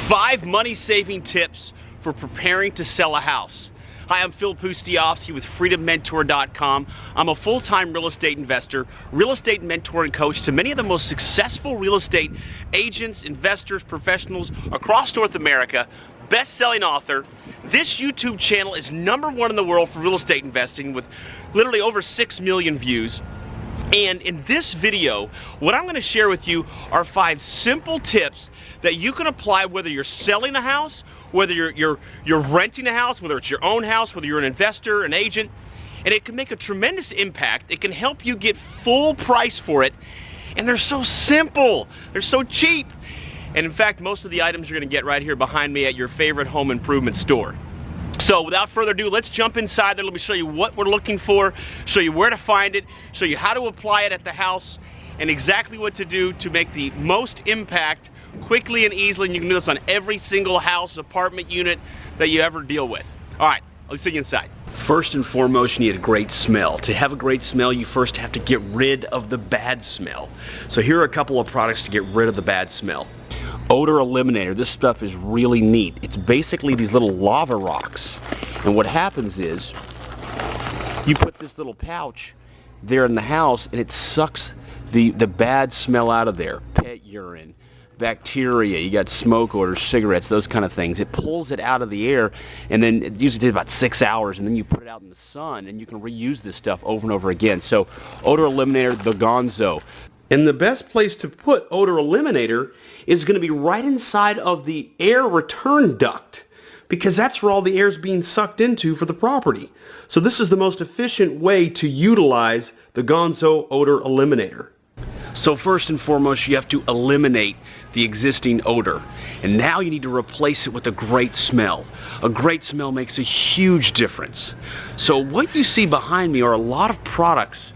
5 money-saving tips for preparing to sell a house. Hi, I'm Phil Pustiovsky with FreedomMentor.com. I'm a full-time real estate investor, real estate mentor and coach to many of the most successful real estate agents, investors, professionals across North America, best-selling author. This YouTube channel is #1 in the world for real estate investing with literally over 6 million views. And in this video, what I'm going to share with you are 5 simple tips that you can apply whether you're selling a house, whether you're renting a house, whether it's your own house, whether you're an investor, an agent, and it can make a tremendous impact. It can help you get full price for it, and they're so simple, they're so cheap. And in fact, most of the items you're going to get right here behind me at your favorite home improvement store. So without further ado, let's jump inside there. Let me show you what we're looking for, show you where to find it, show you how to apply it at the house, and exactly what to do to make the most impact quickly and easily. And you can do this on every single house, apartment unit that you ever deal with. All right, let's see you inside. First and foremost, you need a great smell. To have a great smell, you first have to get rid of the bad smell. So here are a couple of products to get rid of the bad smell. Odor Eliminator. This stuff is really neat. It's basically these little lava rocks. And what happens is you put this little pouch there in the house and it sucks the bad smell out of there. Pet urine, bacteria, you got smoke odors, cigarettes, those kind of things. It pulls it out of the air, and then it usually takes about 6 hours, and then you put it out in the sun and you can reuse this stuff over and over again. So Odor Eliminator, the Gonzo. And the best place to put Odor Eliminator is going to be right inside of the air return duct, because that's where all the air is being sucked into for the property. So this is the most efficient way to utilize the Gonzo Odor Eliminator. So first and foremost, you have to eliminate the existing odor. And now you need to replace it with a great smell. A great smell makes a huge difference. So what you see behind me are a lot of products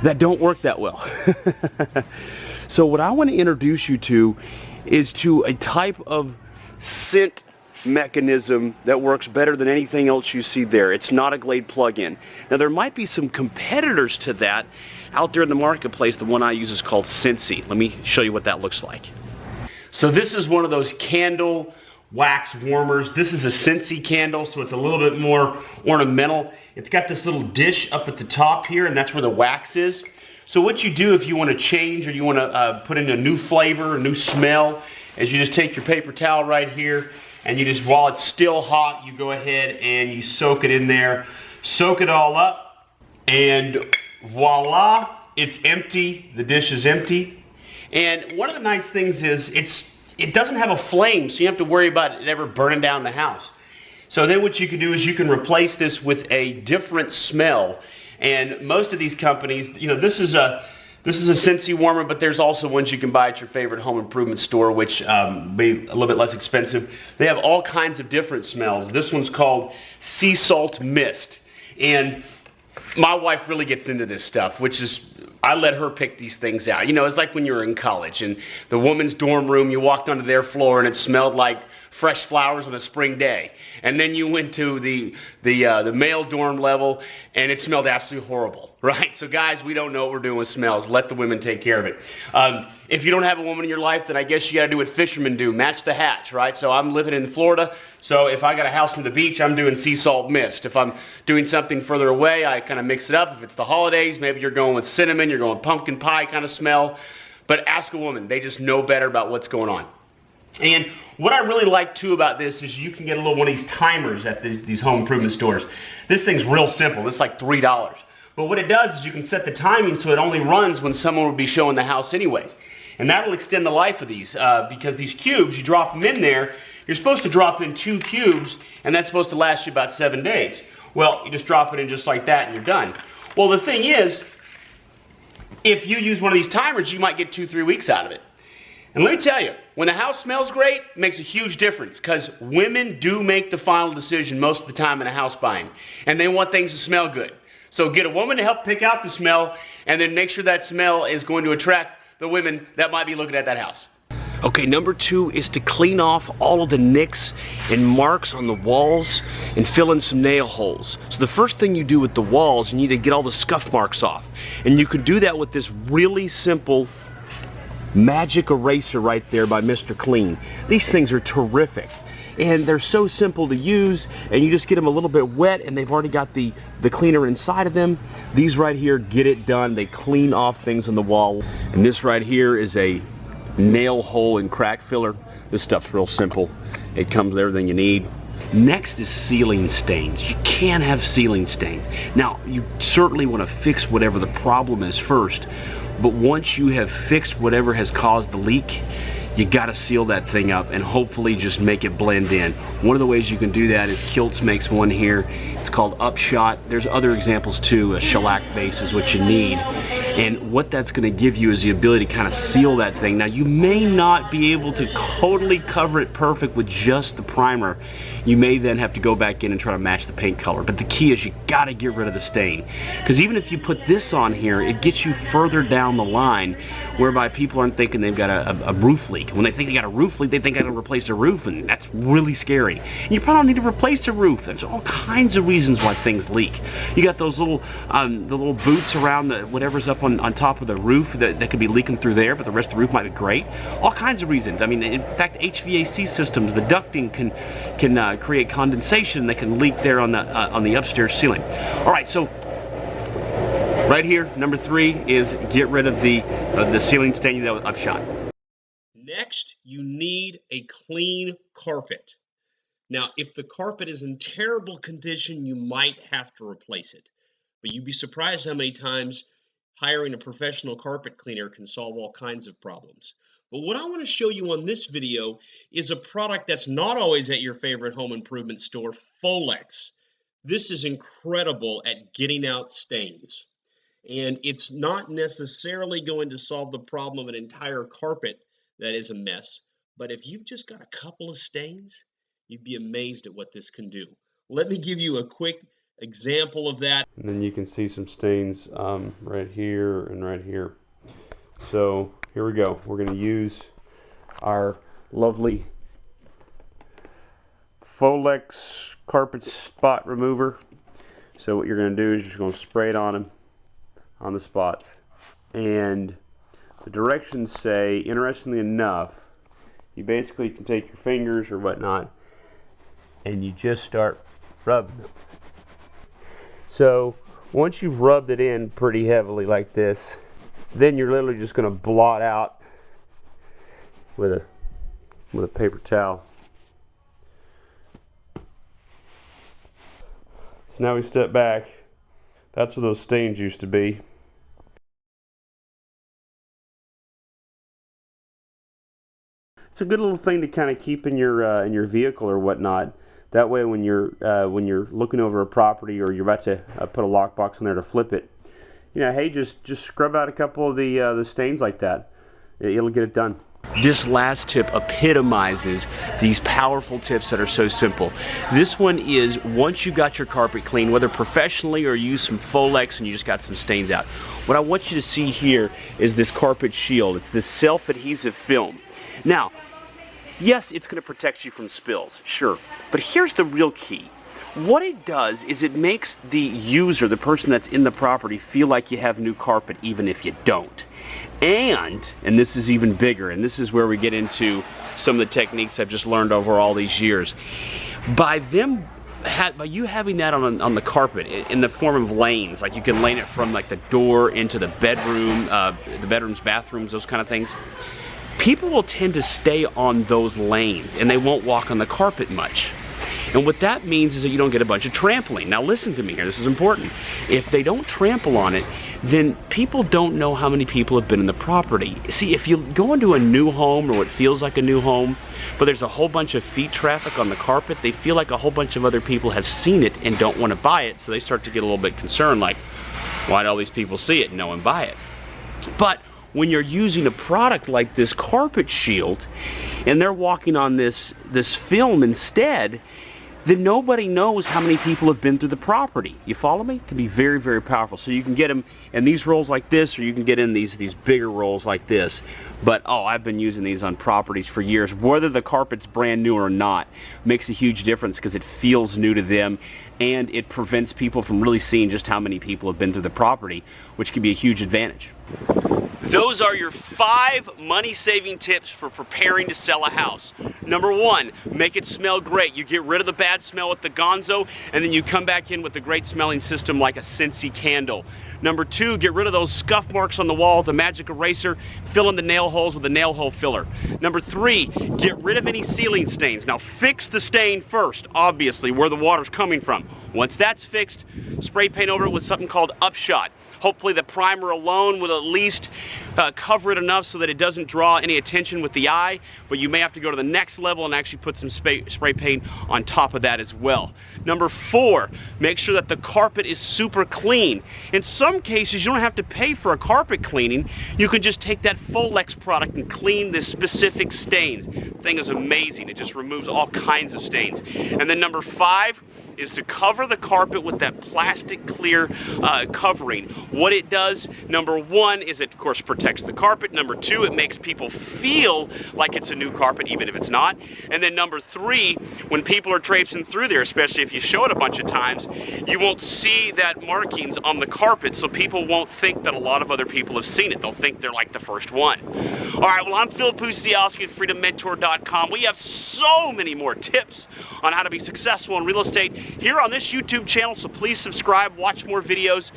that don't work that well. So what I want to introduce you to is to a type of scent mechanism that works better than anything else you see there. It's not a Glade plug-in. Now there might be some competitors to that out there in the marketplace. The one I use is called Scentsy. Let me show you what that looks like. So this is one of those candle wax warmers. This is a Scentsy candle, so it's a little bit more ornamental. It's got this little dish up at the top here, and that's where the wax is. So what you do if you want to change or you want to put in a new flavor, a new smell, is you just take your paper towel right here and you just, while it's still hot, you go ahead and you soak it in there. Soak it all up, and voila, it's empty. The dish is empty. And one of the nice things is it doesn't have a flame, so you don't have to worry about it ever burning down the house. So then what you can do is you can replace this with a different smell. And most of these companies, you know, this is a Scentsy warmer, but there's also ones you can buy at your favorite home improvement store, which be a little bit less expensive. They have all kinds of different smells. This one's called Sea Salt Mist. And my wife really gets into this stuff, which is, I let her pick these things out. You know, it's like when you were in college and the women's dorm room, you walked onto their floor and it smelled like fresh flowers on a spring day. And then you went to the male dorm level and it smelled absolutely horrible, right? So guys, we don't know what we're doing with smells. Let the women take care of it. If you don't have a woman in your life, then I guess you got to do what fishermen do, match the hatch, right? So I'm living in Florida, so if I got a house from the beach, I'm doing Sea Salt Mist. If I'm doing something further away, I kind of mix it up. If it's the holidays, maybe you're going with cinnamon, you're going pumpkin pie kind of smell. But ask a woman, they just know better about what's going on. And what I really like too about this is you can get a little one of these timers at these home improvement stores. This thing's real simple. It's like $3. But what it does is you can set the timing so it only runs when someone would be showing the house anyways. And that will extend the life of these because these cubes, you drop them in there. You're supposed to drop in 2 cubes, and that's supposed to last you about 7 days. Well, you just drop it in just like that and you're done. Well, the thing is, if you use one of these timers, you might get 2-3 weeks out of it. And let me tell you, when the house smells great, it makes a huge difference because women do make the final decision most of the time in a house buying. And they want things to smell good. So get a woman to help pick out the smell and then make sure that smell is going to attract the women that might be looking at that house. Okay, number 2 is to clean off all of the nicks and marks on the walls and fill in some nail holes. So the first thing you do with the walls, you need to get all the scuff marks off. And you can do that with this really simple Magic Eraser right there by Mr. Clean. These things are terrific. And they're so simple to use, and you just get them a little bit wet and they've already got the cleaner inside of them. These right here get it done. They clean off things on the wall. And this right here is a nail hole and crack filler. This stuff's real simple. It comes with everything you need. Next is ceiling stains. You can't have ceiling stains. Now, you certainly want to fix whatever the problem is first, but once you have fixed whatever has caused the leak, you got to seal that thing up and hopefully just make it blend in. One of the ways you can do that is Kilts makes one here. It's called Upshot. There's other examples too. A shellac base is what you need. And what that's going to give you is the ability to kind of seal that thing. Now, you may not be able to totally cover it perfect with just the primer. You may then have to go back in and try to match the paint color. But the key is you got to get rid of the stain. Because even if you put this on here, it gets you further down the line, whereby people aren't thinking they've got a roof leak. When they think they got a roof leak, they think I got to replace a roof, and that's really scary. And you probably don't need to replace a roof. There's all kinds of reasons why things leak. You got those little the little boots around the whatever's up on top of the roof that could be leaking through there, but the rest of the roof might be great. All kinds of reasons. I mean, in fact, HVAC systems, the ducting can create condensation that can leak there on the upstairs ceiling. All right, so right here, number 3 is get rid of the ceiling stain with Upshot. Next, you need a clean carpet. Now, if the carpet is in terrible condition, you might have to replace it. But you'd be surprised how many times hiring a professional carpet cleaner can solve all kinds of problems. But what I want to show you on this video is a product that's not always at your favorite home improvement store, Folex. This is incredible at getting out stains. And it's not necessarily going to solve the problem of an entire carpet that is a mess. But if you've just got a couple of stains, you'd be amazed at what this can do. Let me give you a quick example of that. And then you can see some stains right here and right here. So here we go. We're going to use our lovely Folex carpet spot remover. So what you're going to do is you're just going to spray it on them, on the spots. And the directions say, interestingly enough, you basically can take your fingers or whatnot and you just start rubbing them. So once you've rubbed it in pretty heavily like this, then you're literally just going to blot out with a paper towel. So now we step back. That's where those stains used to be. It's a good little thing to kind of keep in your vehicle or whatnot. That way, when you're looking over a property or you're about to put a lockbox in there to flip it, you know, hey, just scrub out a couple of the stains like that. It'll get it done. This last tip epitomizes these powerful tips that are so simple. This one is, once you got your carpet clean, whether professionally or use some Folex and you just got some stains out, what I want you to see here is this carpet shield. It's this self-adhesive film. Now, yes, it's going to protect you from spills, sure, but here's the real key. What it does is it makes the user, the person that's in the property, feel like you have new carpet even if you don't. And this is even bigger, and this is where we get into some of the techniques I've just learned over all these years. By you having that on the carpet in the form of lanes, like you can lane it from like the door into the bedroom, the bedrooms, bathrooms, those kind of things, people will tend to stay on those lanes and they won't walk on the carpet much. And what that means is that you don't get a bunch of trampling. Now listen to me here, this is important. If they don't trample on it, then people don't know how many people have been in the property. See, if you go into a new home or what feels like a new home, but there's a whole bunch of feet traffic on the carpet, they feel like a whole bunch of other people have seen it and don't want to buy it, so they start to get a little bit concerned, like, why do all these people see it and no one buy it? But when you're using a product like this carpet shield and they're walking on this film instead, then nobody knows how many people have been through the property. You follow me? It can be very, very powerful. So you can get them in these rolls like this, or you can get in these bigger rolls like this. But I've been using these on properties for years. Whether the carpet's brand new or not makes a huge difference because it feels new to them, and it prevents people from really seeing just how many people have been through the property, which can be a huge advantage. Those are your 5 money-saving tips for preparing to sell a house. Number 1, make it smell great. You get rid of the bad smell with the Gonzo, and then you come back in with a great smelling system like a Scentsy candle. Number 2, get rid of those scuff marks on the wall with a magic eraser, fill in the nail holes with a nail hole filler. Number 3, get rid of any ceiling stains. Now fix the stain first, obviously, where the water's coming from. Once that's fixed, spray paint over it with something called Upshot. Hopefully the primer alone will at least cover it enough so that it doesn't draw any attention with the eye, but you may have to go to the next level and actually put some spray paint on top of that as well. Number 4, make sure that the carpet is super clean. In some cases, you don't have to pay for a carpet cleaning. You can just take that Folex product and clean the specific stains. The thing is amazing. It just removes all kinds of stains. And then number 5 is to cover the carpet with that plastic clear covering. What it does, number 1, is it of course protects the carpet. Number 2, it makes people feel like it's a new carpet even if it's not. And then number 3, when people are traipsing through there, especially if you show it a bunch of times, you won't see that markings on the carpet, so people won't think that a lot of other people have seen it. They'll think they're like the first one. All right, well, I'm Phil Pustiowski at FreedomMentor.com. We have so many more tips on how to be successful in real estate here on this YouTube channel, so please subscribe, watch more videos.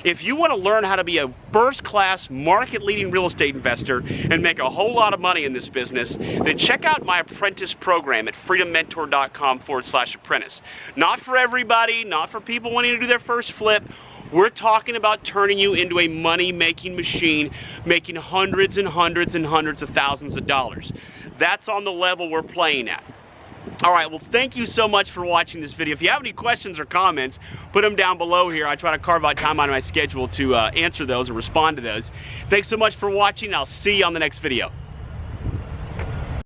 If you want to learn how to be a first-class, market-leading real estate investor and make a whole lot of money in this business, then check out my apprentice program at freedommentor.com/apprentice. Not for everybody, not for people wanting to do their first flip. We're talking about turning you into a money-making machine, making hundreds and hundreds and hundreds of thousands of dollars. That's on the level we're playing at. All right, well, thank you so much for watching this video. If you have any questions or comments, put them down below here. I try to carve out time on my schedule to answer those or respond to those. Thanks so much for watching. I'll see you on the next video.